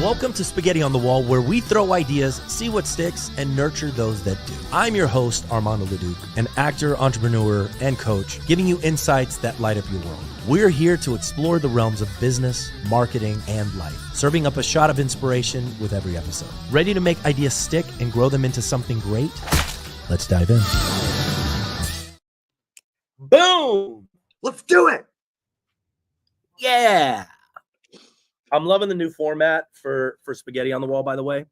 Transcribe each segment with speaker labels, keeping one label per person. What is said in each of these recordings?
Speaker 1: Welcome to Spaghetti on the Wall, where we throw ideas, see what sticks, and nurture those that do. I'm your host, Armando Leduc, an actor, entrepreneur, and coach, giving you insights that light up your world. We're here to explore the realms of business, marketing, and life, serving up a shot of inspiration with every episode. Ready to make ideas stick and grow them into something great? Let's dive in. Boom!
Speaker 2: Let's do it.
Speaker 1: Yeah! I'm loving the new format for Spaghetti on the Wall, by the way.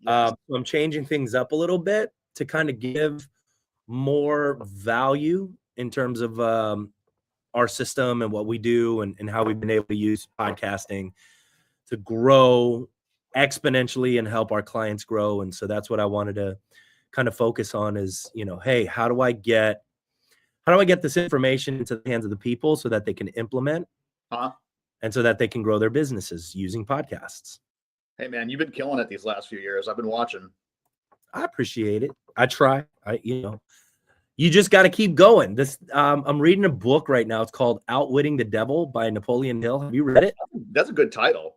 Speaker 2: Yes.
Speaker 1: So I'm changing things up a little bit to kind of give more value in terms of our system and what we do and how we've been able to use podcasting to grow exponentially and help our clients grow. And so that's what I wanted to kind of focus on is, hey, how do I get this information into the hands of the people so that they can implement? And so that they can grow their businesses using podcasts.
Speaker 2: Hey, man, you've been killing it these last few years. I've been watching.
Speaker 1: I appreciate it. I try. You just got to keep going. I'm reading a book right now. It's called Outwitting the Devil by Napoleon Hill. Have you read it?
Speaker 2: That's a good title.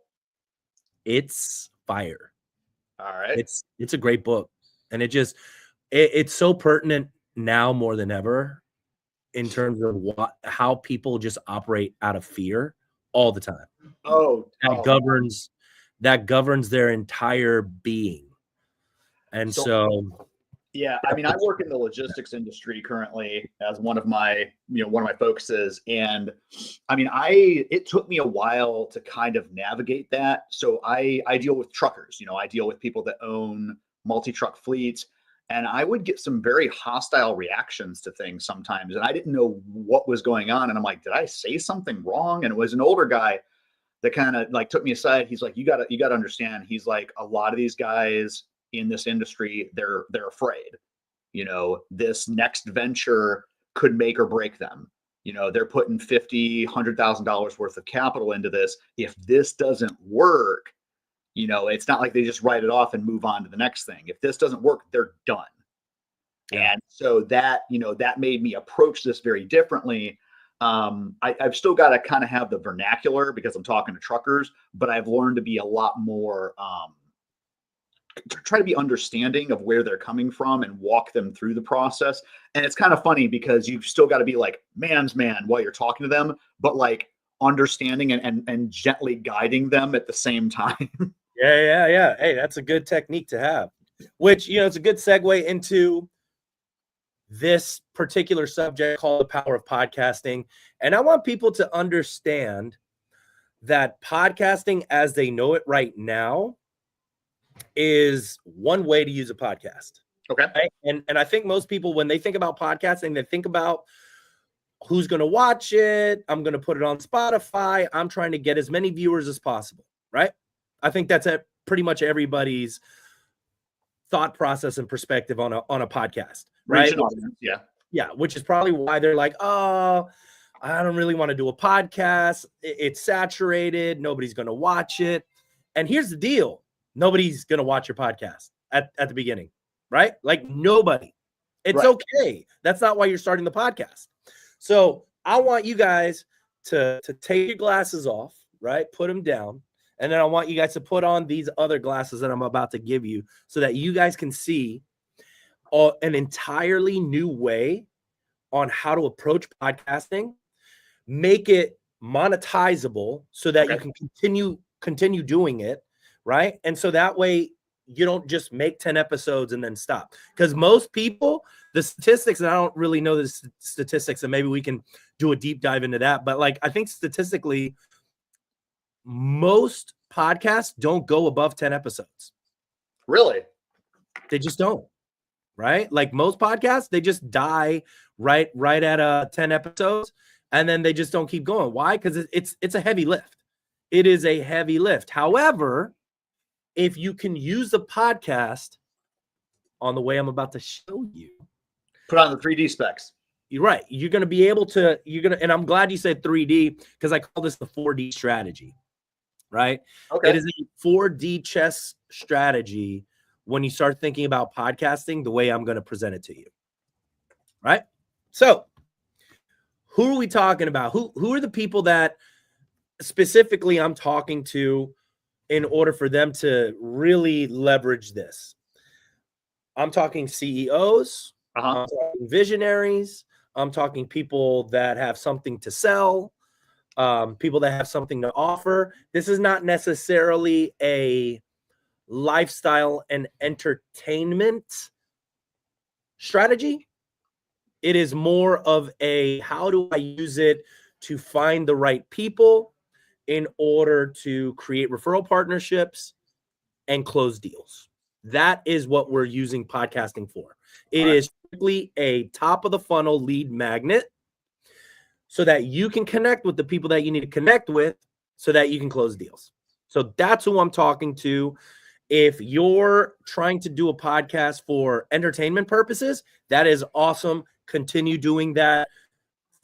Speaker 1: It's fire.
Speaker 2: All right.
Speaker 1: It's a great book. And it's so pertinent now more than ever in terms of how people just operate out of fear all the time. That governs their entire being. And so
Speaker 2: yeah, I mean, I work in the logistics industry currently as one of my focuses. And I mean, it took me a while to kind of navigate that. So I deal with truckers, I deal with people that own multi-truck fleets. And I would get some very hostile reactions to things sometimes. And I didn't know what was going on. And I'm like, did I say something wrong? And it was an older guy that kind of like took me aside. He's like, you gotta understand. He's like, a lot of these guys in this industry, they're afraid. This next venture could make or break them. They're putting $50,000, $100,000 worth of capital into this. If this doesn't work, it's not like they just write it off and move on to the next thing. If this doesn't work, they're done. Yeah. And so that made me approach this very differently. I've still got to kind of have the vernacular because I'm talking to truckers, but I've learned to be a lot more, try to be understanding of where they're coming from and walk them through the process. And it's kind of funny because you've still got to be like man's man while you're talking to them, but like understanding and gently guiding them at the same time.
Speaker 1: Yeah. Hey, that's a good technique to have, which, it's a good segue into this particular subject called the power of podcasting. And I want people to understand that podcasting as they know it right now is one way to use a podcast.
Speaker 2: Okay.
Speaker 1: Right? And I think most people, when they think about podcasting, they think about who's going to watch it. I'm going to put it on Spotify. I'm trying to get as many viewers as possible. Right. I think that's pretty much everybody's thought process and perspective on a podcast. Right. Yeah. Which is probably why they're like, oh, I don't really want to do a podcast. It's saturated. Nobody's going to watch it. And here's the deal. Nobody's going to watch your podcast at the beginning, right? Like nobody. It's right. Okay. That's not why you're starting the podcast. So I want you guys to take your glasses off, right? Put them down. And then I want you guys to put on these other glasses that I'm about to give you so that you guys can see an entirely new way on how to approach podcasting, make it monetizable so that you can continue doing it, right? And so that way you don't just make 10 episodes and then stop. Because most people, the statistics, and I don't really know the statistics, and maybe we can do a deep dive into that. But like, I think statistically, most podcasts don't go above 10 episodes.
Speaker 2: Really?
Speaker 1: They just don't, right? Like most podcasts, they just die right at 10 episodes, and then they just don't keep going. Why? Because it's a heavy lift. It is a heavy lift. However, if you can use the podcast on the way I'm about to show you,
Speaker 2: put on the 3D specs.
Speaker 1: You're right. You're going to be able to, and I'm glad you said 3D because I call this the 4D strategy, right?
Speaker 2: Okay.
Speaker 1: It is a 4D chess strategy when you start thinking about podcasting the way I'm going to present it to you, right? So who are we talking about? Who are the people that specifically I'm talking to in order for them to really leverage this. I'm talking CEOs, I'm talking visionaries, I'm talking people that have something to sell, people that have something to offer. This is not necessarily a lifestyle and entertainment strategy. It is more of a, how do I use it to find the right people in order to create referral partnerships and close deals. That is what we're using podcasting for. It is strictly a top of the funnel lead magnet so that you can connect with the people that you need to connect with so that you can close deals. So that's who I'm talking to. If you're trying to do a podcast for entertainment purposes, that is awesome. Continue doing that.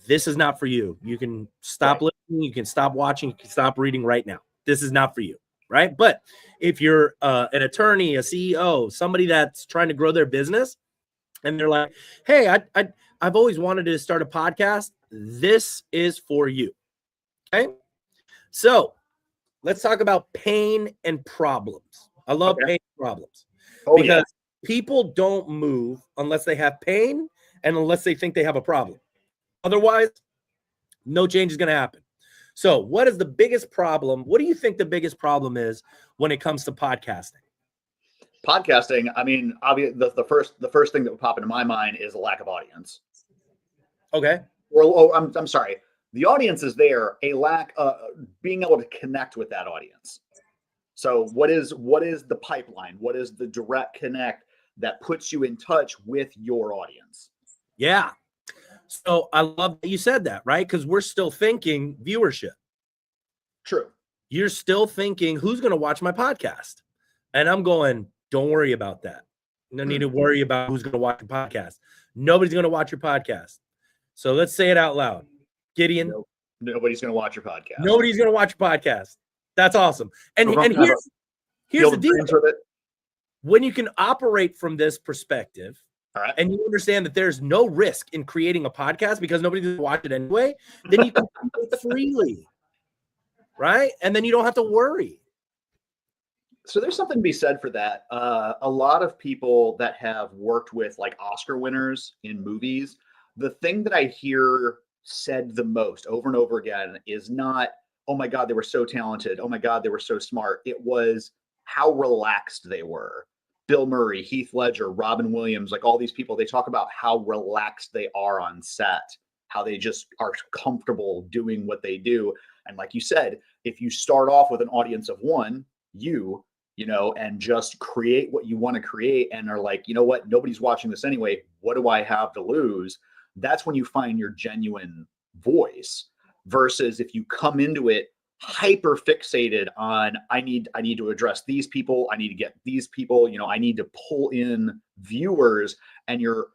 Speaker 1: This is not for you. You can stop listening. You can stop watching. You can stop reading right now. This is not for you, right? But if you're an attorney, a CEO, somebody that's trying to grow their business, and they're like, hey, I've always wanted to start a podcast, this is for you, okay? So let's talk about pain and problems. I love pain and problems because people don't move unless they have pain and unless they think they have a problem. Otherwise, no change is going to happen. So what is the biggest problem? What do you think the biggest problem is when it comes to podcasting?
Speaker 2: Podcasting, I mean, obviously, the first thing that would pop into my mind is a lack of audience.
Speaker 1: Okay.
Speaker 2: Or I'm sorry. The audience is there, a lack of being able to connect with that audience. So what is the pipeline? What is the direct connect that puts you in touch with your audience?
Speaker 1: Yeah. So I love that you said that, right? Because we're still thinking viewership.
Speaker 2: True.
Speaker 1: You're still thinking, who's going to watch my podcast? And I'm going, don't worry about that. No need to worry about who's going to watch your podcast. Nobody's going to watch your podcast. So let's say it out loud. Gideon.
Speaker 2: Nobody's going to watch your podcast.
Speaker 1: Nobody's going to watch your podcast. That's awesome. And here's the deal. When you can operate from this perspective, all right, and you understand that there's no risk in creating a podcast because nobody's going to watch it anyway, then you can do it freely, right? And then you don't have to worry.
Speaker 2: So there's something to be said for that. A lot of people that have worked with like Oscar winners in movies, the thing that I hear said the most over and over again is not, oh my God, they were so talented. Oh my God, they were so smart. It was how relaxed they were. Bill Murray, Heath Ledger, Robin Williams, like all these people, they talk about how relaxed they are on set, how they just are comfortable doing what they do. And like you said, if you start off with an audience of one, you know, and just create what you want to create and are like, you know what, nobody's watching this anyway. What do I have to lose? That's when you find your genuine voice versus if you come into it hyper fixated on, I need to address these people. I need to get these people, you know, I need to pull in viewers, and you're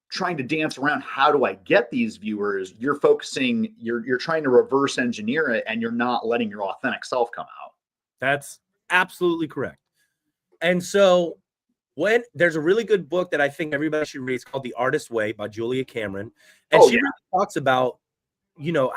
Speaker 2: trying to dance around. How do I get these viewers? You're focusing, you're trying to reverse engineer it, and you're not letting your authentic self come out.
Speaker 1: That's absolutely correct. And so when there's a really good book that I think everybody should read, it's called The Artist's Way by Julia Cameron. And she really talks about, you know,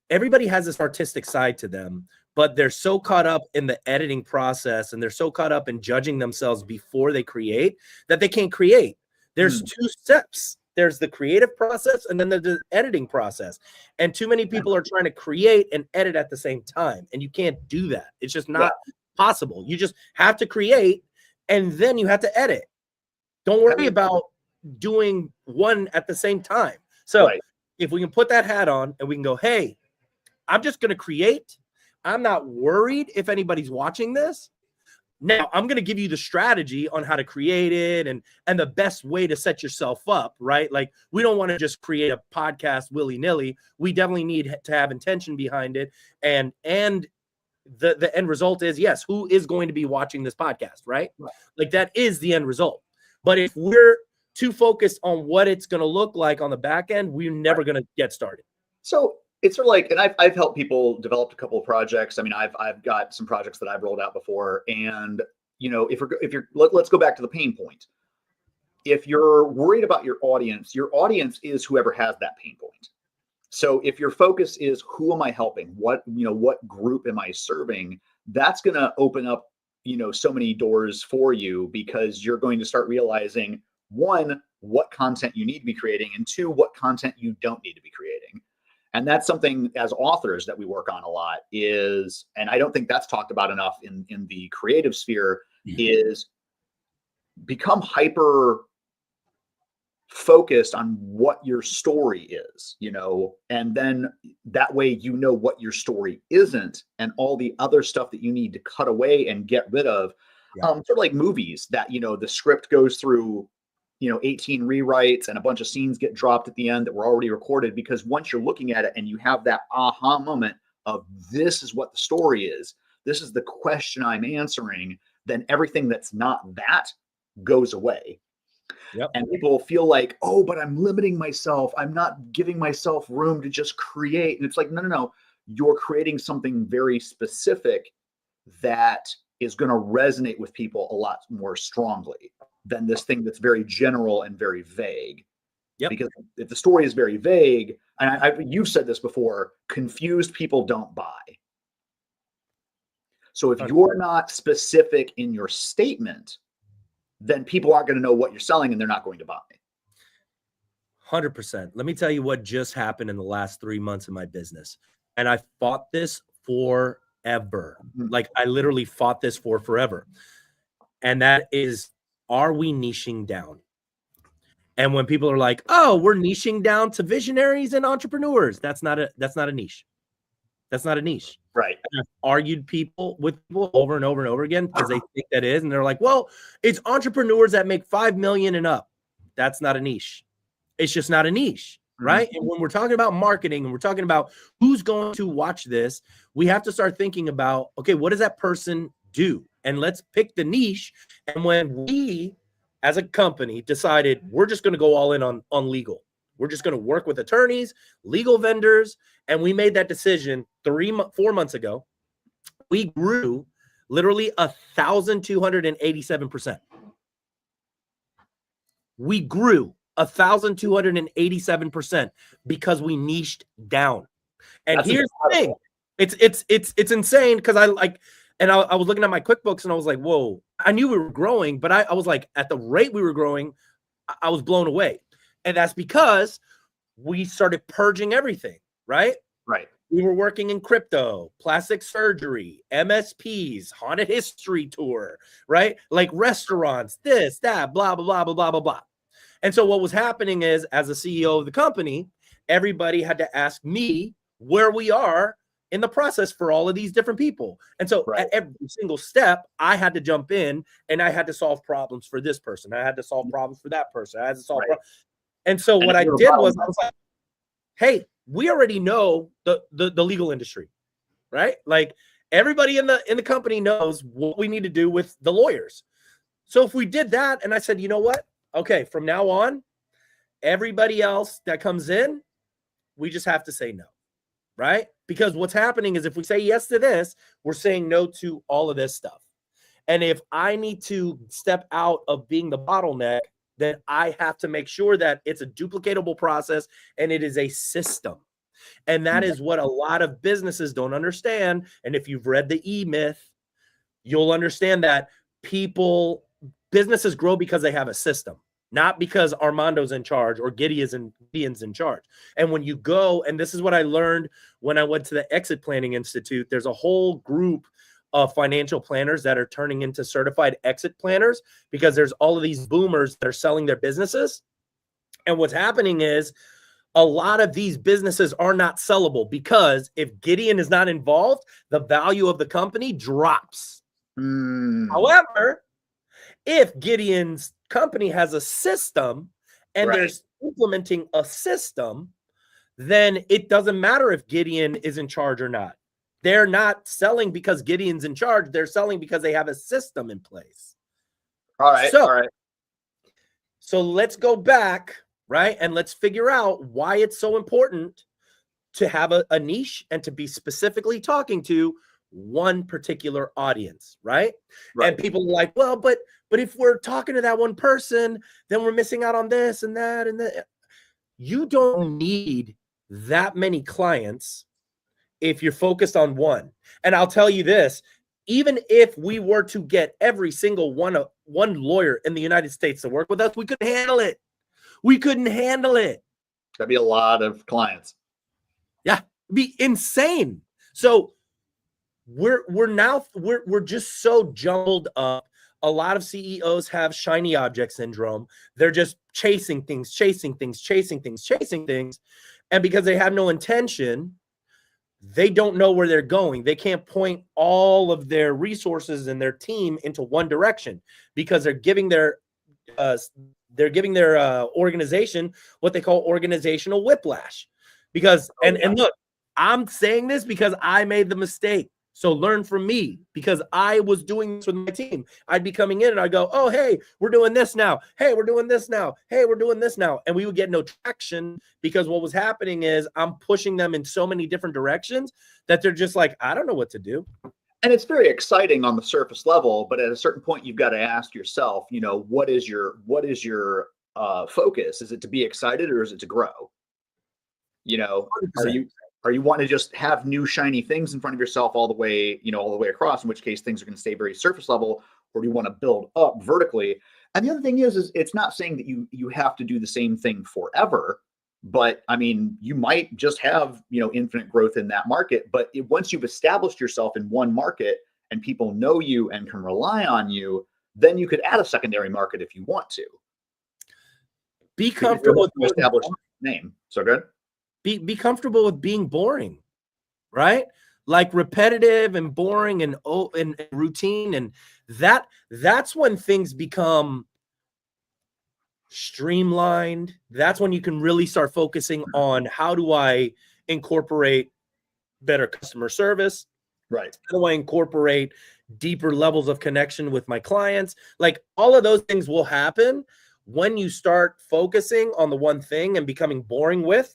Speaker 1: everybody has this artistic side to them, but they're so caught up in the editing process and they're so caught up in judging themselves before they create that they can't create. There's two steps. There's the creative process and then there's the editing process. And too many people are trying to create and edit at the same time. And you can't do that. It's just not possible. You just have to create and then you have to edit. Don't worry about doing one at the same time. So if we can put that hat on and we can go, hey, I'm just going to create. I'm not worried if anybody's watching this. Now I'm going to give you the strategy on how to create it and the best way to set yourself up, right? Like we don't want to just create a podcast willy-nilly. We definitely need to have intention behind it. And the end result is, yes, who is going to be watching this podcast, right? Like that is the end result. But if we're too focused on what it's going to look like on the back end, we're never going to get started.
Speaker 2: So it's sort of like, and I've helped people develop a couple of projects. I mean, I've got some projects that I've rolled out before, and you know, let's go back to the pain point. If you're worried about your audience is whoever has that pain point. So if your focus is who am I helping, what group am I serving, that's going to open up, so many doors for you, because you're going to start realizing, one, what content you need to be creating, and two, what content you don't need to be creating. And that's something as authors that we work on a lot is, and I don't think that's talked about enough in the creative sphere, is become hyper focused on what your story is, and then that way, what your story isn't, and all the other stuff that you need to cut away and get rid of. Sort of like movies that, the script goes through, 18 rewrites and a bunch of scenes get dropped at the end that were already recorded, because once you're looking at it and you have that aha moment of this is what the story is, this is the question I'm answering, then everything that's not that goes away.
Speaker 1: Yep.
Speaker 2: And people feel like, oh, but I'm limiting myself. I'm not giving myself room to just create. And it's like, no. You're creating something very specific that is going to resonate with people a lot more strongly than this thing that's very general and very vague.
Speaker 1: Yep.
Speaker 2: Because if the story is very vague, and you've said this before, confused people don't buy. So if you're not specific in your statement, then people aren't going to know what you're selling and they're not going to buy.
Speaker 1: 100%. Let me tell you what just happened in the last 3 months of my business. And I fought this forever. Like I literally fought this for forever. And that is, are we niching down? And when people are like, oh, we're niching down to visionaries and entrepreneurs, that's not a niche. That's not a niche.
Speaker 2: Right.
Speaker 1: And I've argued with people over and over and over again because they think that is. And they're like, well, it's entrepreneurs that make 5 million and up. That's not a niche. It's just not a niche. Right. And when we're talking about marketing and we're talking about who's going to watch this, we have to start thinking about, okay, what does that person do? And let's pick the niche. And when we, as a company, decided we're just going to go all in on legal, we're just going to work with attorneys, legal vendors. And we made that decision 4 months ago. We grew literally 1,287%. We grew 1,287% because we niched down. And that's here's incredible. The thing. It's insane because I was looking at my QuickBooks and I was like, whoa, I knew we were growing, but I was like, at the rate we were growing, I was blown away. And that's because we started purging everything, right?
Speaker 2: Right.
Speaker 1: We were working in crypto, plastic surgery, MSPs, haunted history tour, right? Like restaurants, this, that, blah, blah, blah, blah, blah, blah, blah. And so what was happening is, as the CEO of the company, everybody had to ask me where we are in the process for all of these different people. And so at every single step, I had to jump in and I had to solve problems for this person. I had to solve problems for that person. I had to solve problems. And so what I did was I was like, hey, we already know the legal industry, right? Like everybody in the company knows what we need to do with the lawyers. So if we did that, and I said, you know what? Okay, from now on, everybody else that comes in, we just have to say no, right? Because what's happening is if we say yes to this, we're saying no to all of this stuff. And if I need to step out of being the bottleneck, then I have to make sure that it's a duplicatable process and it is a system. And that is what a lot of businesses don't understand. And if you've read the E-Myth, you'll understand that businesses grow because they have a system, not because Armando's in charge or Gideon's in charge. And when you go, and this is what I learned when I went to the Exit Planning Institute, there's a whole group of financial planners that are turning into certified exit planners because there's all of these boomers that are selling their businesses. And what's happening is a lot of these businesses are not sellable because if Gideon is not involved, the value of the company drops. However, if Gideon's company has a system and they're implementing a system, then it doesn't matter if Gideon is in charge or not. They're not selling because Gideon's in charge. They're selling because they have a system in place.
Speaker 2: All right.
Speaker 1: So let's go back, right? And let's figure out why it's so important to have a niche and to be specifically talking to one particular audience, right? And people are like, well, but if we're talking to that one person, then we're missing out on this and that and that. You don't need that many clients if you're focused on one. And I'll tell you this, even if we were to get every single one lawyer in the United States to work with us, we couldn't handle it. We couldn't handle it.
Speaker 2: That'd be a lot of clients.
Speaker 1: Yeah, it'd be insane. So we're just so jumbled up. A lot of CEOs have shiny object syndrome. They're just chasing things. And because they have no intention, they don't know where they're going. They can't point all of their resources and their team into one direction because they're giving their organization what they call organizational whiplash. Because and look, I'm saying this because I made the mistake. So learn from me, because I was doing this with my team. I'd be coming in and I'd go, oh, hey, we're doing this now. Hey, we're doing this now. Hey, we're doing this now. And we would get no traction because what was happening is I'm pushing them in so many different directions that they're just like, I don't know what to do.
Speaker 2: And it's very exciting on the surface level, but at a certain point, you've got to ask yourself, what is your focus? Is it to be excited or is it to grow?
Speaker 1: 100%.
Speaker 2: Are you wanting to just have new shiny things in front of yourself all the way across, in which case things are going to stay very surface level, or do you want to build up vertically? And the other thing is it's not saying that you have to do the same thing forever, but I mean, you might just have, infinite growth in that market. But once you've established yourself in one market and people know you and can rely on you, then you could add a secondary market if you want to.
Speaker 1: Be comfortable with
Speaker 2: established name. So good.
Speaker 1: Be comfortable with being boring, right? Like repetitive and boring and routine, and that's when things become streamlined. That's when you can really start focusing on how do I incorporate better customer service,
Speaker 2: right?
Speaker 1: How do I incorporate deeper levels of connection with my clients? Like all of those things will happen when you start focusing on the one thing and becoming boring with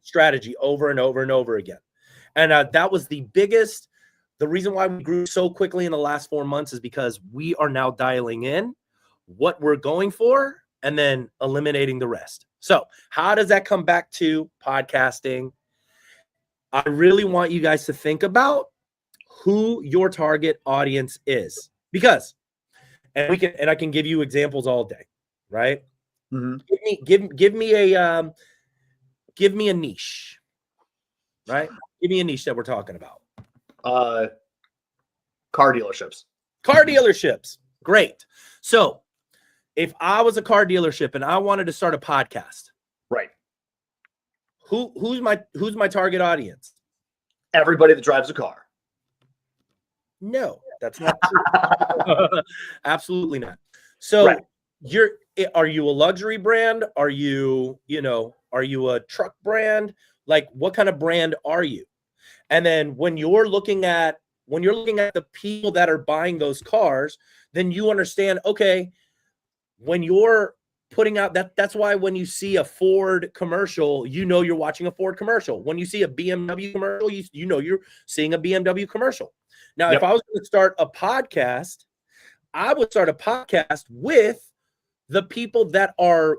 Speaker 1: strategy over and over and over again. And that was the reason why we grew so quickly in the last 4 months is because we are now dialing in what we're going for and then eliminating the rest. So how does that come back to podcasting? I really want you guys to think about who your target audience is, because, and I can give you examples all day, right?
Speaker 2: Mm-hmm.
Speaker 1: Give me a niche, right? Give me a niche that we're talking about.
Speaker 2: Car dealerships.
Speaker 1: Car dealerships. Great. So if I was a car dealership and I wanted to start a podcast,
Speaker 2: right?
Speaker 1: Who's my target audience?
Speaker 2: Everybody that drives a car.
Speaker 1: No, that's not true. Absolutely not. So are you a luxury brand? Are you a truck brand? Like what kind of brand are you? And then when you're looking at the people that are buying those cars, then you understand, okay, when you're putting out that's why when you see a Ford commercial, you're watching a Ford commercial. When you see a BMW commercial, you're seeing a BMW commercial. Now, if I was going to start a podcast, I would start a podcast with the people that are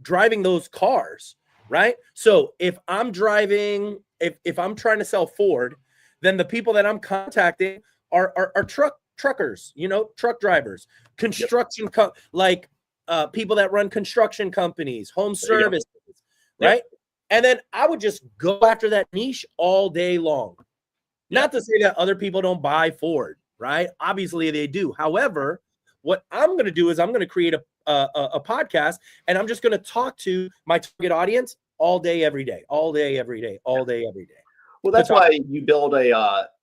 Speaker 1: driving those cars, right? So if I'm driving, if I'm trying to sell Ford, then the people that I'm contacting are truckers, truck drivers, construction, people that run construction companies, home services, right? And then I would just go after that niche all day long. Not to say that other people don't buy Ford, right? Obviously they do. However, what I'm going to do is I'm going to create a podcast, and I'm just going to talk to my target audience all day, every day, all day, every day, all day, every day.
Speaker 2: Well, that's why you build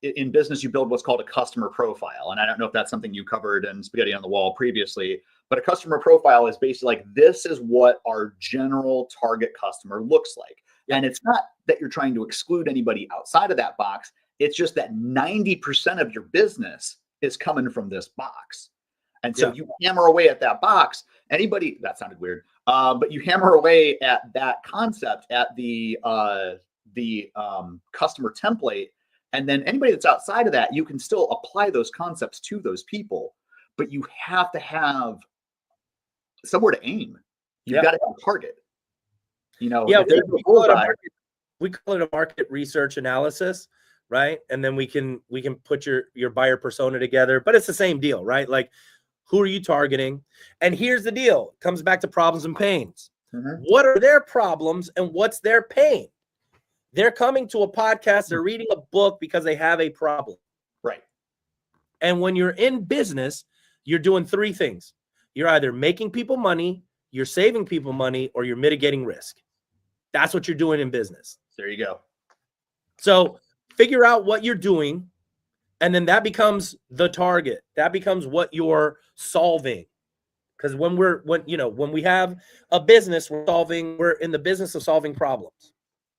Speaker 2: in business, you build what's called a customer profile. And I don't know if that's something you covered in Spaghetti on the Wall previously, but a customer profile is basically like, this is what our general target customer looks like. And it's not that you're trying to exclude anybody outside of that box. It's just that 90% of your business is coming from this box. And so you hammer away at that box. That sounded weird, but you hammer away at that concept, at the customer template. And then anybody that's outside of that, you can still apply those concepts to those people, but you have to have somewhere to aim. You've got to have a target. We call it a market research analysis,
Speaker 1: right? And then we can put your buyer persona together, but it's the same deal, right? Like, who are you targeting? And here's the deal. It comes back to problems and pains. What are their problems and what's their pain? They're coming to a podcast, they're reading a book because they have a problem.
Speaker 2: Right.
Speaker 1: And when you're in business, you're doing three things. You're either making people money, you're saving people money, or you're mitigating risk. That's what you're doing in business.
Speaker 2: There you go.
Speaker 1: So figure out what you're doing, and then that becomes the target. That becomes what you're solving. Because when we have a business, we're in the business of solving problems.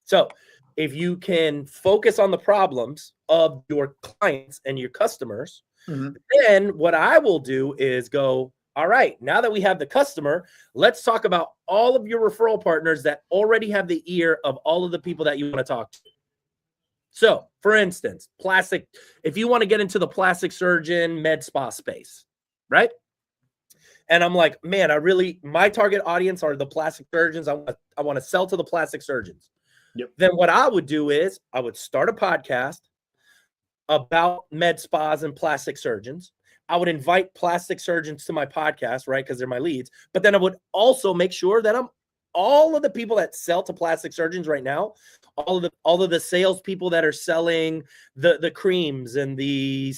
Speaker 1: So if you can focus on the problems of your clients and your customers, then what I will do is go, all right, now that we have the customer, let's talk about all of your referral partners that already have the ear of all of the people that you want to talk to. So, for instance, if you want to get into the plastic surgeon med spa space, right? And I'm like, man, my target audience are the plastic surgeons. I want to sell to the plastic surgeons.
Speaker 2: Yep.
Speaker 1: Then what I would do is I would start a podcast about med spas and plastic surgeons. I would invite plastic surgeons to my podcast, right? Because they're my leads. But then I would also make sure that all of the people that sell to plastic surgeons right now, all of the salespeople that are selling the creams and the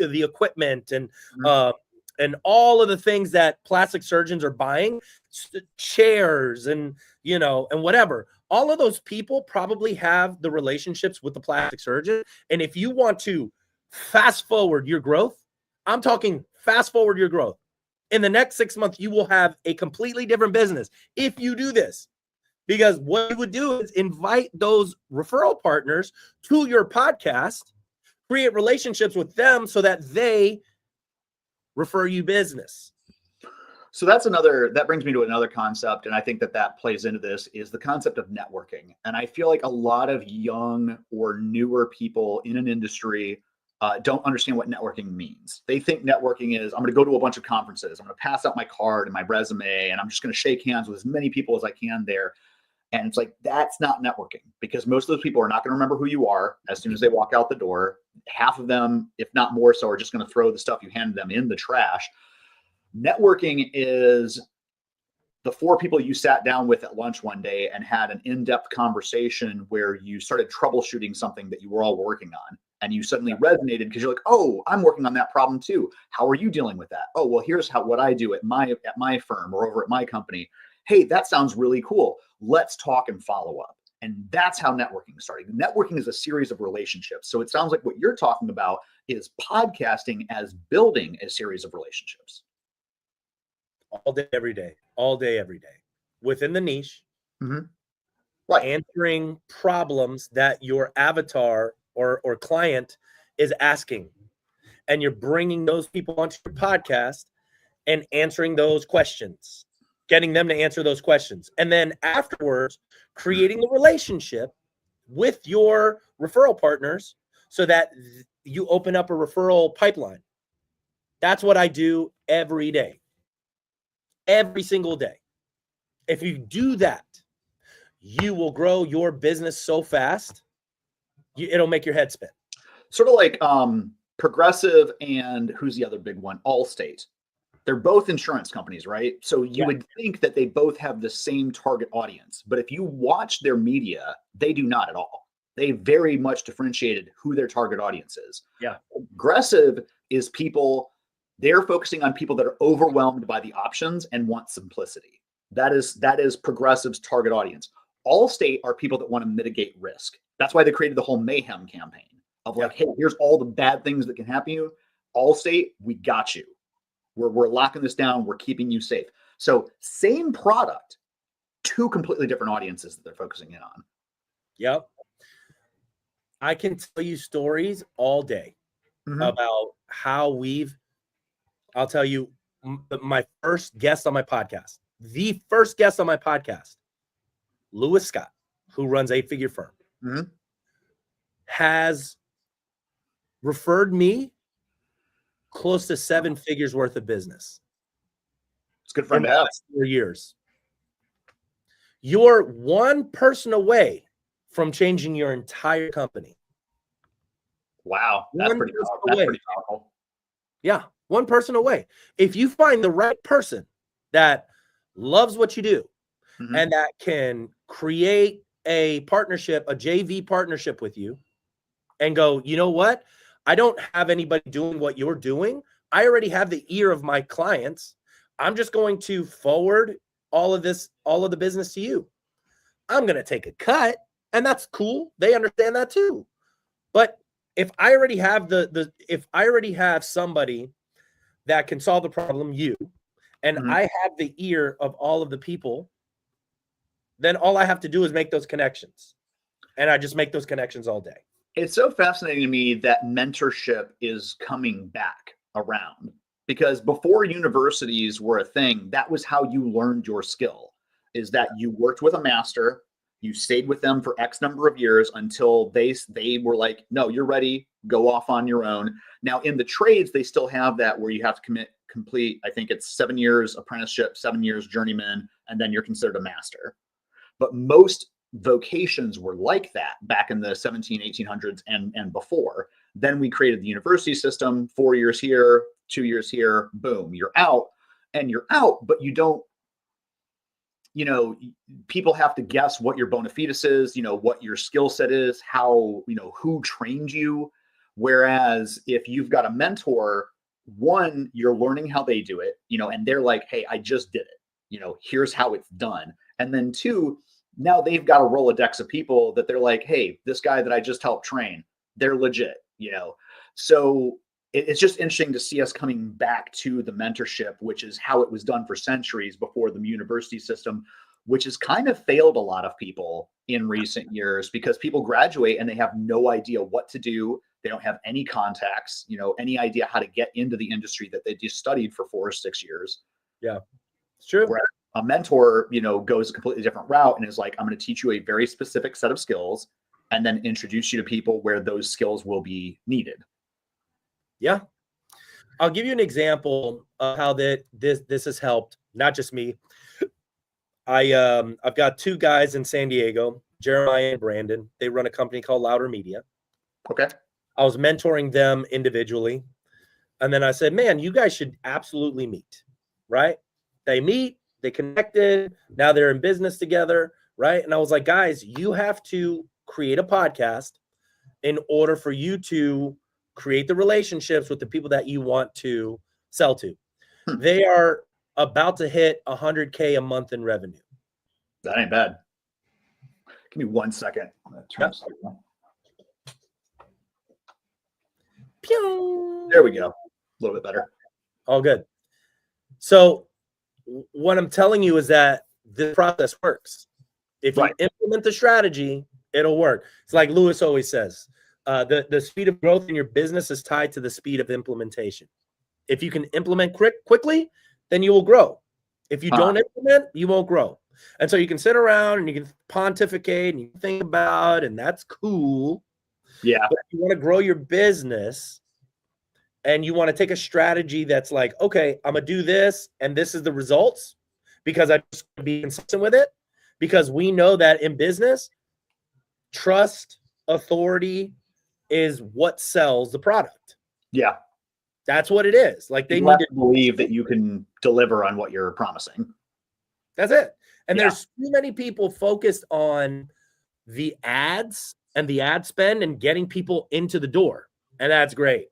Speaker 1: equipment and all of the things that plastic surgeons are buying, chairs and whatever. All of those people probably have the relationships with the plastic surgeon. And if you want to fast forward your growth, I'm talking fast forward your growth. In the next 6 months, you will have a completely different business if you do this. Because what you would do is invite those referral partners to your podcast, create relationships with them so that they refer you business.
Speaker 2: So that brings me to another concept. And I think that plays into this is the concept of networking. And I feel like a lot of young or newer people in an industry don't understand what networking means. They think networking is, I'm going to go to a bunch of conferences. I'm going to pass out my card and my resume, and I'm just going to shake hands with as many people as I can there. And it's like, that's not networking, because most of those people are not going to remember who you are as soon as they walk out the door. Half of them, if not more so, are just going to throw the stuff you handed them in the trash. Networking is the 4 people you sat down with at lunch one day and had an in-depth conversation where you started troubleshooting something that you were all working on. And you suddenly resonated because you're like, oh, I'm working on that problem too. How are you dealing with that? Oh, well, here's what I do at my firm or over at my company. Hey, that sounds really cool. Let's talk and follow up. And that's how networking started. Networking is a series of relationships. So it sounds like what you're talking about is podcasting as building a series of relationships.
Speaker 1: All day, every day, within the niche,
Speaker 2: right?
Speaker 1: Answering problems that your avatar or client is asking, and you're bringing those people onto your podcast and answering those questions, getting them to answer those questions, and then afterwards creating a relationship with your referral partners so that you open up a referral pipeline. That's what I do every day. Every single day. If you do that, you will grow your business so fast, it'll make your head spin.
Speaker 2: Sort of like Progressive and who's the other big one? Allstate. They're both insurance companies, right? So you would think that they both have the same target audience. But if you watch their media, they do not at all. They very much differentiated who their target audience is.
Speaker 1: Yeah.
Speaker 2: Progressive is people, they're focusing on people that are overwhelmed by the options and want simplicity. That is Progressive's target audience. Allstate are people that want to mitigate risk. That's why they created the whole mayhem campaign of like, hey, here's all the bad things that can happen to you. Allstate, we got you. We're locking this down. We're keeping you safe. So same product, 2 completely different audiences that they're focusing in on.
Speaker 1: Yep. I can tell you stories all day about how I'll tell you my first guest on my podcast, Lewis Scott, who runs 8-figure firm, has referred me close to 7 figures worth of business.
Speaker 2: It's good for him to have.
Speaker 1: 4 years. You're one person away from changing your entire company.
Speaker 2: Wow. That's pretty powerful. That's pretty powerful.
Speaker 1: Yeah. One person away. If you find the right person that loves what you do and that can create a partnership, a JV partnership with you, and go, you know what? I don't have anybody doing what you're doing. I already have the ear of my clients. I'm just going to forward all of the business to you. I'm going to take a cut, and that's cool. They understand that too. But if I already have if I already have somebody that can solve the problem, you, and I have the ear of all of the people, then all I have to do is make those connections. And I just make those connections all day.
Speaker 2: It's so fascinating to me that mentorship is coming back around, because before universities were a thing, that was how you learned your skill, is that you worked with a master, you stayed with them for X number of years until they were like, no, you're ready, go off on your own. Now in the trades, they still have that where you have to complete, I think it's 7 years apprenticeship, 7 years journeyman, and then you're considered a master. But most vocations were like that back in the 1800s and before. Then we created the university system, 4 years here, 2 years here, boom, you're out. And you're out, but you don't, people have to guess what your bona fides is, what your skill set is, how, who trained you. Whereas if you've got a mentor, one, you're learning how they do it, and they're like, hey, I just did it, here's how it's done. And then two, now they've got a Rolodex of people that they're like, hey, this guy that I just helped train, they're legit, So it's just interesting to see us coming back to the mentorship, which is how it was done for centuries before the university system, which has kind of failed a lot of people in recent years, because people graduate and they have no idea what to do. They don't have any contacts, any idea how to get into the industry that they just studied for 4 or 6 years.
Speaker 1: Yeah, it's true.
Speaker 2: Whereas a mentor, goes a completely different route and is like, I'm going to teach you a very specific set of skills and then introduce you to people where those skills will be needed.
Speaker 1: Yeah. I'll give you an example of how this has helped, not just me. I've got 2 guys in San Diego, Jeremiah and Brandon. They run a company called Louder Media.
Speaker 2: Okay.
Speaker 1: I was mentoring them individually. And then I said, man, you guys should absolutely meet, right? They meet, they connected. Now they're in business together, right? And I was like, guys, you have to create a podcast in order for you to create the relationships with the people that you want to sell to. They are about to hit 100K a month in revenue.
Speaker 2: That ain't bad. Give me 1 second. I'm gonna turn this on. There we go. A little bit better.
Speaker 1: All good. So what I'm telling you is that this process works. If you implement the strategy, it'll work. It's like Lewis always says, the speed of growth in your business is tied to the speed of implementation. If you can implement quickly, then you will grow. If you don't implement, you won't grow. And so you can sit around and you can pontificate and you can think about, and that's cool.
Speaker 2: Yeah.
Speaker 1: But if you want to grow your business and you want to take a strategy that's like, okay, I'm going to do this and this is the results because I just want to be consistent with it, because we know that in business, trust, authority is what sells the product.
Speaker 2: Yeah.
Speaker 1: That's what it is. Like they
Speaker 2: need to believe that you can deliver on what you're promising.
Speaker 1: That's it. And there's too many people focused on the ads and the ad spend and getting people into the door. And that's great.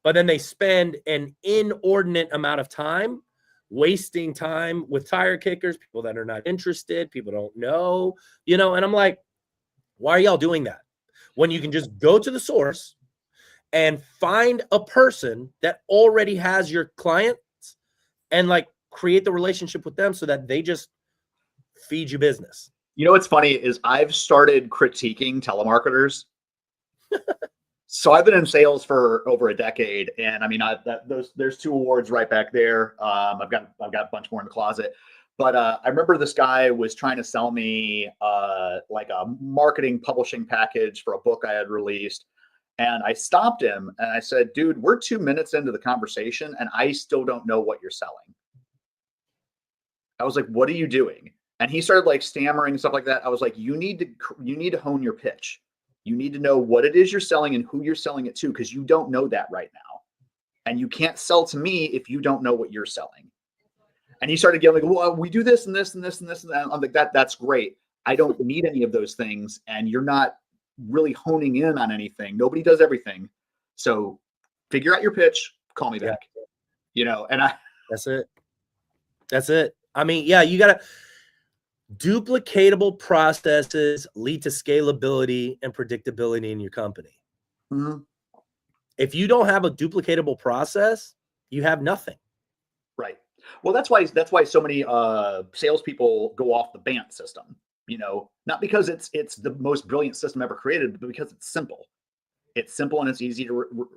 Speaker 1: But then they spend an inordinate amount of time wasting time with tire kickers, people that are not interested, people don't know, and I'm like, why are y'all doing that? When you can just go to the source and find a person that already has your clients and like create the relationship with them so that they just feed you business.
Speaker 2: What's funny is I've started critiquing telemarketers. So I've been in sales for over a decade, and I mean, there's 2 awards right back there. I've got a bunch more in the closet, but I remember this guy was trying to sell me like a marketing publishing package for a book I had released, and I stopped him and I said, "Dude, we're 2 minutes into the conversation, and I still don't know what you're selling." I was like, "What are you doing?" And he started like stammering and stuff like that. I was like, you need to hone your pitch. You need to know what it is you're selling and who you're selling it to, because you don't know that right now. And you can't sell to me if you don't know what you're selling. And he started yelling, well, we do this and this and this and this and that. I'm like, that's great. I don't need any of those things. And you're not really honing in on anything. Nobody does everything. So figure out your pitch, call me back. And
Speaker 1: that's it. I mean, yeah, you got to duplicatable processes lead to scalability and predictability in your company.
Speaker 2: Mm-hmm.
Speaker 1: If you don't have a duplicatable process, you have nothing.
Speaker 2: Right. Well, that's why so many salespeople go off the BANT system. Not because it's the most brilliant system ever created, but because it's simple. It's simple and it's easy to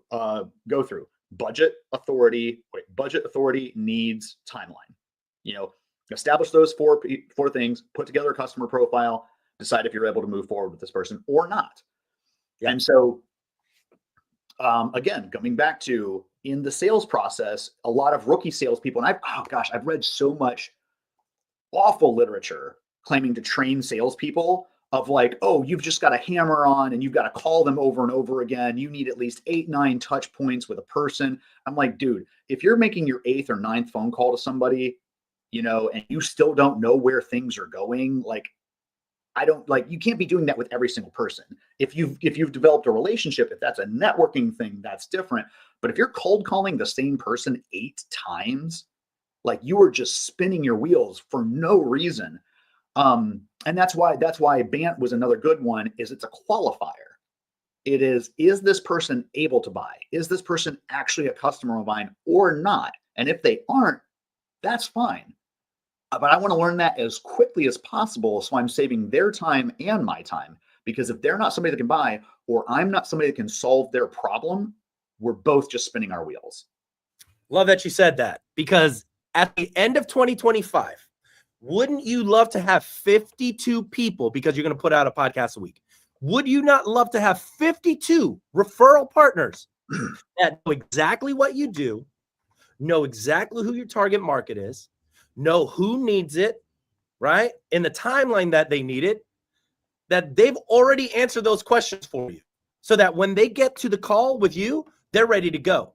Speaker 2: go through. Budget, authority, needs, timeline. Establish those four things, put together a customer profile, decide if you're able to move forward with this person or not. Yeah. And so, again, coming back to in the sales process, a lot of rookie salespeople, and I've read so much awful literature claiming to train salespeople of like, oh, you've just got to hammer on and you've got to call them over and over again. You need at least 8-9 touch points with a person. I'm like, dude, if you're making your 8th or 9th phone call to somebody, and you still don't know where things are going, like, you can't be doing that with every single person. If you've developed a relationship, if that's a networking thing, that's different. But if you're cold calling the same person 8 times, like, you are just spinning your wheels for no reason. And that's why BANT was another good one. Is it's a qualifier. It is this person able to buy? Is this person actually a customer of mine or not? And if they aren't, that's fine. But I want to learn that as quickly as possible, so I'm saving their time and my time. Because if they're not somebody that can buy, or I'm not somebody that can solve their problem, we're both just spinning our wheels.
Speaker 1: Love that you said that, because at the end of 2025, wouldn't you love to have 52 people, because you're going to put out a podcast a week? Would you not love to have 52 referral partners that know exactly what you do, know exactly who your target market is, know who needs it, right? In the timeline that they need it, that they've already answered those questions for you, so that when they get to the call with you, they're ready to go.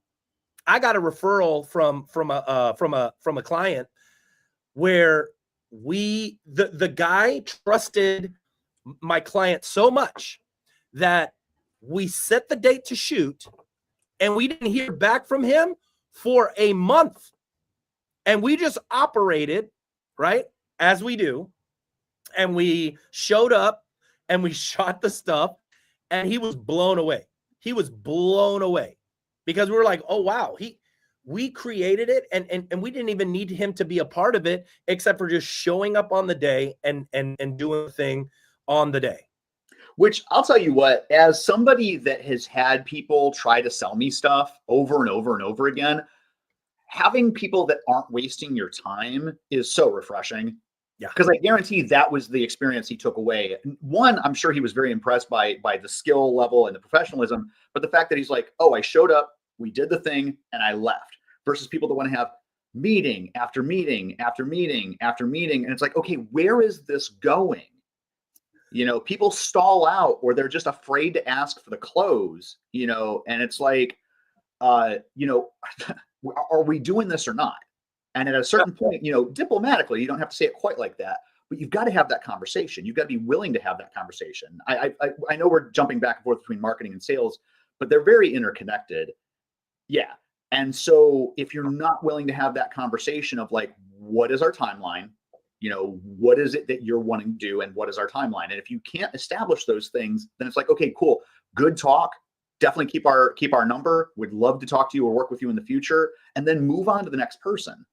Speaker 1: I got a referral from a client where the guy trusted my client so much that we set the date to shoot, and we didn't hear back from him for a month. And we just operated, right, as we do. And we showed up and we shot the stuff, and he was blown away. He was blown away because we were like, oh, wow, we created it, and we didn't even need him to be a part of it, except for just showing up on the day and doing the thing on the day.
Speaker 2: Which, I'll tell you what, as somebody that has had people try to sell me stuff over and over and over again, having people that aren't wasting your time is so refreshing.
Speaker 1: Yeah.
Speaker 2: Because I guarantee that was the experience he took away. One, I'm sure he was very impressed by the skill level and the professionalism, but the fact that he's like, oh, I showed up, we did the thing, and I left. Versus people that want to have meeting after meeting after meeting after meeting. And it's like, okay, where is this going? People stall out, or they're just afraid to ask for the close, and it's like, are we doing this or not? And at a certain point, diplomatically, you don't have to say it quite like that, but you've got to have that conversation. You've got to be willing to have that conversation. I know we're jumping back and forth between marketing and sales, but they're very interconnected. Yeah. And so if you're not willing to have that conversation of like, what is our timeline? What is it that you're wanting to do, and what is our timeline? And if you can't establish those things, then it's like, okay, cool. Good talk. Definitely keep our number. Would love to talk to you or work with you in the future, and then move on to the next person.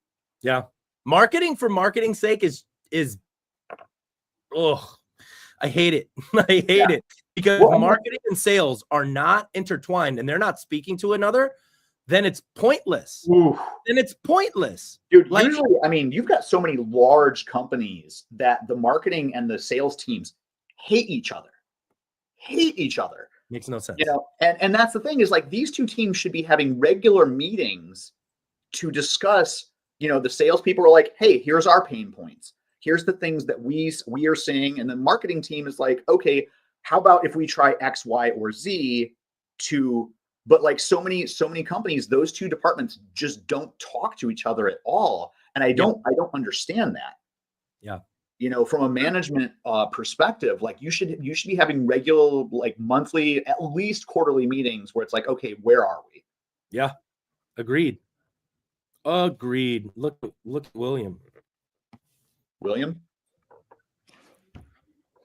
Speaker 1: Yeah. Marketing for marketing's sake is I hate it. I hate it, because marketing and sales are not intertwined and they're not speaking to another, then it's pointless.
Speaker 2: Oof.
Speaker 1: Then it's pointless.
Speaker 2: Dude, usually, I mean, you've got so many large companies that the marketing and the sales teams hate each other.
Speaker 1: Makes no sense.
Speaker 2: And that's the thing, is like, these two teams should be having regular meetings to discuss, the salespeople are like, hey, here's our pain points. here's the things that we are seeing. And the marketing team is like, okay, how about if we try X, Y, or Z but like so many companies, those two departments just don't talk to each other at all. And I don't understand that.
Speaker 1: Yeah.
Speaker 2: From a management perspective, like you should be having regular, like monthly, at least quarterly meetings where it's like, okay, where are we?
Speaker 1: Yeah. Agreed. Look at William.
Speaker 2: What's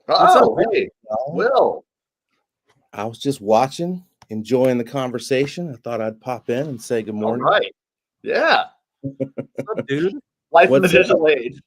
Speaker 2: up, hey, Will.
Speaker 3: I was just watching, enjoying the conversation. I thought I'd pop in and say good morning.
Speaker 2: All right. Yeah.
Speaker 1: What's up, dude?
Speaker 2: Life in the digital age.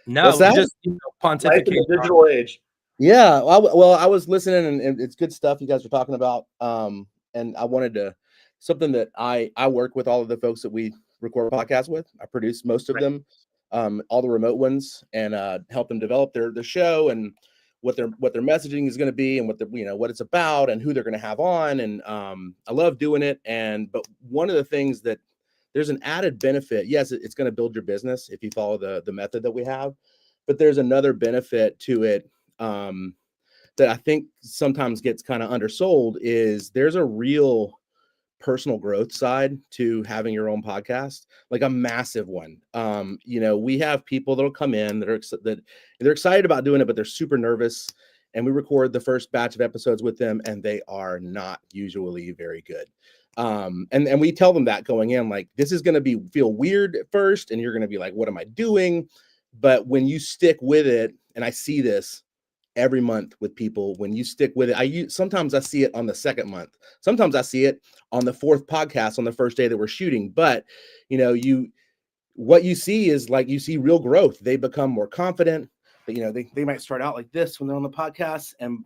Speaker 1: No, just pontificate.
Speaker 2: Life in the digital age.
Speaker 3: Yeah. Well, I was listening, and it's good stuff you guys were talking about. And I wanted to something that I work with all of the folks that we record podcasts with. I produce most of them, all the remote ones, and help them develop their show and what their messaging is going to be and what it's about and who they're going to have on. And I love doing it. But one of the things that there's an added benefit. Yes, it's going to build your business if you follow the method that we have, but there's another benefit to it that I think sometimes gets kind of undersold. Is there's a real personal growth side to having your own podcast, like a massive one. We have people that'll come in that they're excited about doing it, but they're super nervous. And we record the first batch of episodes with them, and they are not usually very good. And we tell them that going in, like, this is going to feel weird at first, and you're going to be like, what am I doing? But when you stick with it, and I see this every month with people, when you stick with it, sometimes I see it on the second month. Sometimes I see it on the fourth podcast on the first day that we're shooting. But, what you see is like, you see real growth. They become more confident. But, they might start out like this when they're on the podcast, and,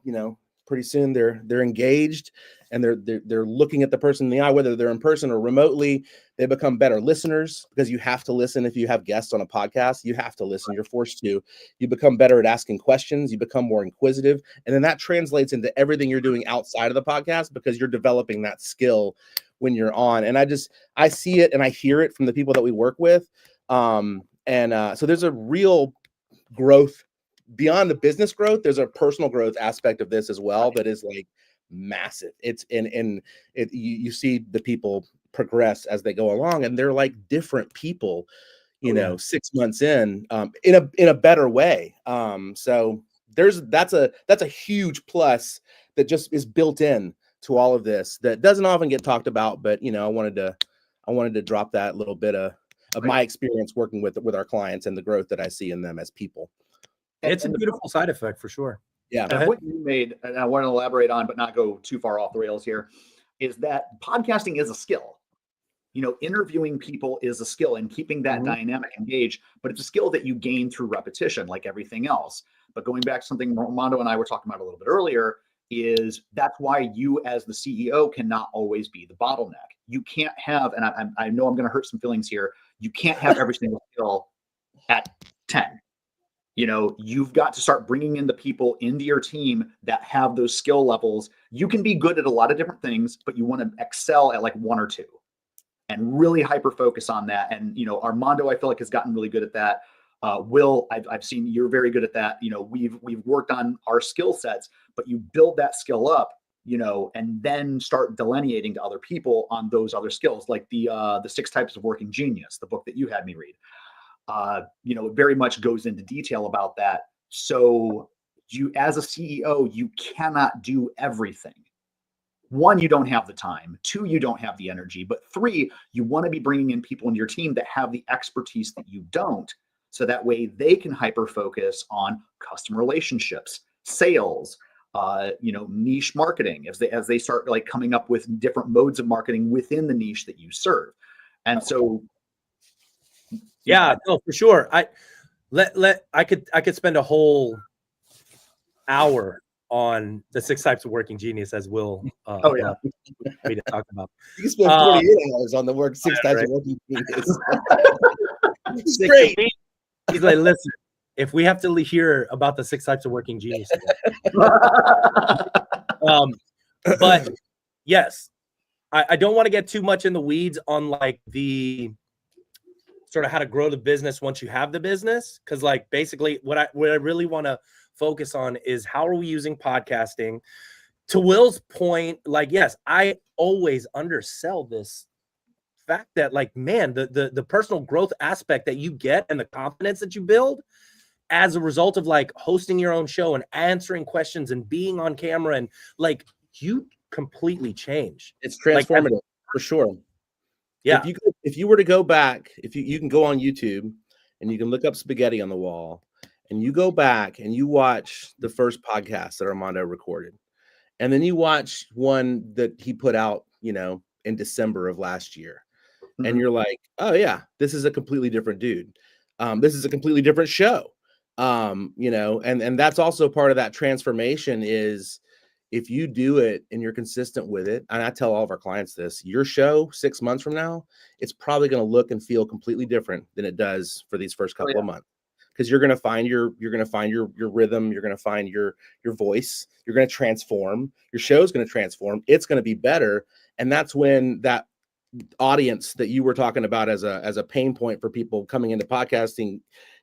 Speaker 3: pretty soon they're engaged, and they're looking at the person in the eye, whether they're in person or remotely. They become better listeners, because you have to listen. If you have guests on a podcast, you have to listen. You're forced to. You become better at asking questions. You become more inquisitive. And then that translates into everything you're doing outside of the podcast, because you're developing that skill when you're on. And I see it and I hear it from the people that we work with. So there's a real growth beyond the business growth. There's a personal growth aspect of this as well that is like massive. It's you see the people progress as they go along, and they're like different people, 6 months in a better way. So that's a huge plus that just is built in to all of this that doesn't often get talked about. But I wanted to drop that little bit of my experience working with our clients and the growth that I see in them as people.
Speaker 1: It's a beautiful side effect for sure.
Speaker 3: Yeah.
Speaker 2: And what you made, and I want to elaborate on, but not go too far off the rails here, is that podcasting is a skill. Interviewing people is a skill, and keeping that dynamic engaged, but it's a skill that you gain through repetition, like everything else. But going back to something Armando and I were talking about a little bit earlier, is that's why you as the CEO cannot always be the bottleneck. You can't have, and I know I'm going to hurt some feelings here, you can't have every single skill at 10. You've got to start bringing in the people into your team that have those skill levels. You can be good at a lot of different things, but you want to excel at like one or two and really hyper focus on that. And, Armando, I feel like has gotten really good at that. Will, I've seen you're very good at that. We've worked on our skill sets, but you build that skill up, and then start delineating to other people on those other skills, like the 6 Types of Working Genius, the book that you had me read. It very much goes into detail about that. So you, as a CEO, you cannot do everything. 1, you don't have the time. 2, you don't have the energy. But 3, you want to be bringing in people in your team that have the expertise that you don't. So that way they can hyper focus on customer relationships, sales, niche marketing as they start like coming up with different modes of marketing within the niche that you serve. And so
Speaker 1: yeah, no, for sure. I could spend a whole hour on the 6 Types of Working Genius, as Will me to talk about.
Speaker 3: You can spend 48 hours on the 6 Types of Working Genius. It's great.
Speaker 1: He's like, listen, if we have to hear about the 6 Types of Working Genius, but yes, I don't want to get too much in the weeds on like the sort of how to grow the business once you have the business. Cause like basically what I really want to focus on is how are we using podcasting? To Will's point, like, yes, I always undersell this fact that like, man, the personal growth aspect that you get and the confidence that you build as a result of like hosting your own show and answering questions and being on camera, and like you completely change.
Speaker 3: It's transformative, like, for sure.
Speaker 1: Yeah.
Speaker 3: If you were to go back, if you can go on YouTube and you can look up Spaghetti on the Wall, and you go back and you watch the first podcast that Armando recorded, and then you watch one that he put out, you know, in December of last year, and you're like, oh yeah, this is a completely different dude. This is a completely different show. You know, and that's also part of that transformation is if you do it and you're consistent with it, and I tell all of our clients this, your show 6 months from now, it's probably going to look and feel completely different than it does for these first couple of months. Because you're going to find your rhythm, you're going to find your voice, you're going to transform, your show's going to transform, it's going to be better. And that's when that audience that you were talking about as a pain point for people coming into podcasting,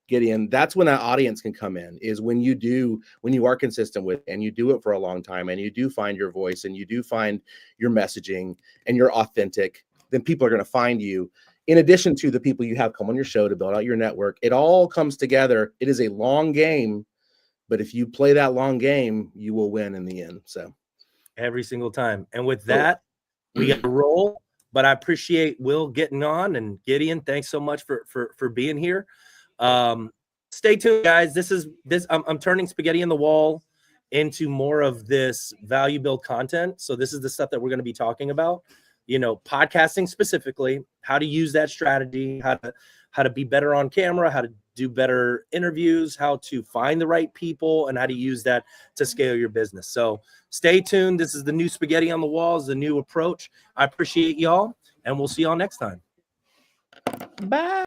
Speaker 3: Gideon, that's when that audience can come in, is when you are consistent with, and you do it for a long time, and you do find your voice, and you do find your messaging, and you're authentic, then people are going to find you. In addition to the people you have come on your show to build out your network, it all comes together. It is a long game, but if you play that long game, you will win in the end. So
Speaker 1: every single time. And with that, we got to roll, but I appreciate Will getting on, and Gideon, thanks so much for being here. Stay tuned, guys. I'm turning Spaghetti on the Wall into more of this value build content. So this is the stuff that we're going to be talking about, you know, podcasting specifically, how to use that strategy, how to be better on camera, how to do better interviews, how to find the right people, and how to use that to scale your business. So stay tuned. This is the new Spaghetti on the Wall, is the new approach. I appreciate y'all, and we'll see y'all next time.
Speaker 3: Bye.